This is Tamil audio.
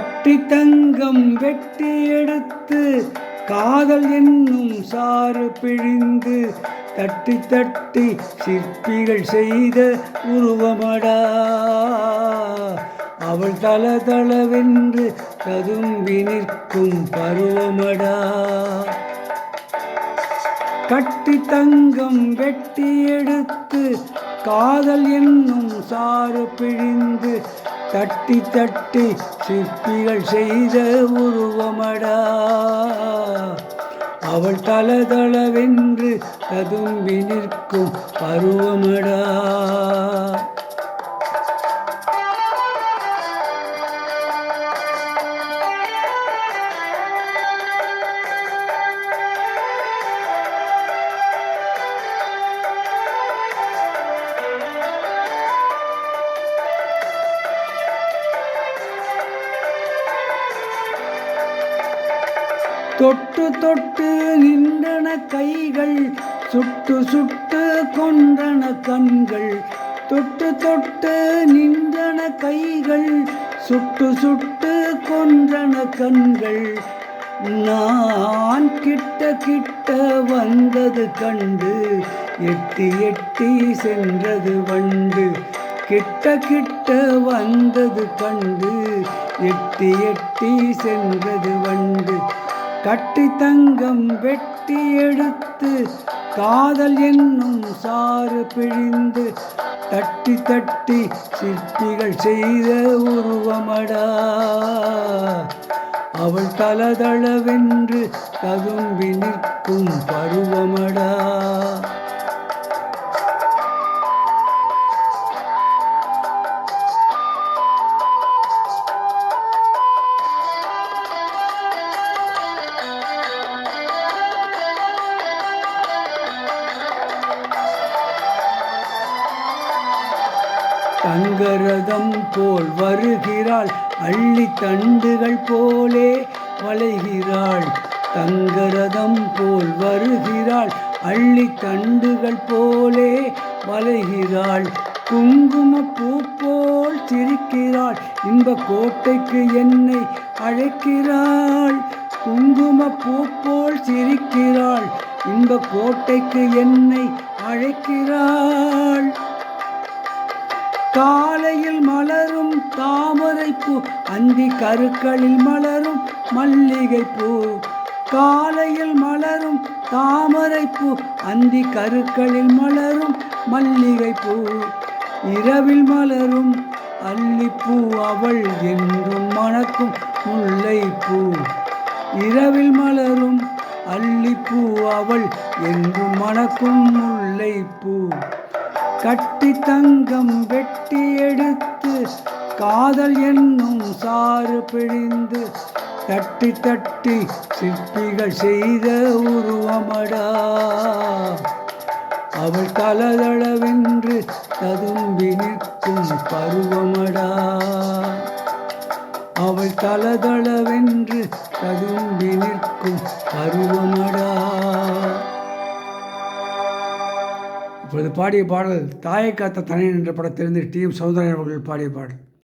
கட்டி தங்கம் வெட்டி எடுத்து காதல் என்னும் சாறு பிழிந்து தட்டி தட்டி சிற்பிகள் செய்த உருவமடா அவள் தளதளவென்று ததும்பி நிற்கும் பருவமடா. கட்டி தங்கம் வெட்டி எடுத்து காதல் என்னும் சாறு பிழிந்து தட்டி தட்டி சிற்பிகள் செய்த உருவமடா அவள் தளதளவென்று ததும்பி நிற்கும் பருவமடா. தொட்டு தொட்டு நின்றன கைகள் சுட்டு சுட்டு கொன்றன கண்கள். தொட்டு தொட்டு நின்றன கைகள் சுட்டு சுட்டு கொன்றன கண்கள். நான் கிட்ட கிட்ட வந்தது கண்டு எட்டி எட்டி சென்றது வண்டு. கிட்ட கிட்ட வந்தது கண்டு எட்டி எட்டி சென்றது வண்டு. கட்டி தங்கம் வெட்டி எடுத்து காதல் என்னும் சாறு பிழிந்து தட்டி தட்டி சிற்பிகள் செய்த உருவமடா அவள் தளதளவென்று ததும்பி நிற்கும் பருவமடா. தங்கரதம் போல் வருகிறாள் அள்ளி தண்டுகள் போலே வளைகிறாள். தங்கரதம் போல் வருகிறாள் அள்ளி தண்டுகள் போலே வளைகிறாள். குங்கும பூ போல் சிரிக்கிறாள் இன்ப கோட்டைக்கு என்னை அழைக்கிறாள். குங்கும பூ போல் சிரிக்கிறாள் இன்ப கோட்டைக்கு என்னை அழைக்கிறாள். காலையில் மலரும் தாமரைப்பூ அந்தி கருக்களில் மலரும் மல்லிகைப்பூ. காலையில் மலரும் தாமரைப்பூ அந்தி கருக்களில் மலரும் மல்லிகைப்பூ. இரவில் மலரும் அல்லிப்பூ அவள் என்றும் மணக்கும் முல்லைப்பூ. இரவில் மலரும் அல்லிப்பூ அவள் என்றும் மணக்கும் முல்லைப்பூ. கட்டி தங்கம் வெட்டி எடுத்து காதல் என்னும் சாறு பிழிந்து தட்டி தட்டி சிற்பிகள் செய்த உருவமடா அவள் தளதளவென்று ததும்பி நிற்கும் பருவமடா அவள் தளதளவென்று ததும்பி நிற்கும் பருவமடா. இப்பொழுது பாடிய பாடல் தாயை காத்த தனி என்ற படத்திலிருந்து டி.எம். சௌந்தரராஜன் அவர்கள் பாடிய பாடல்.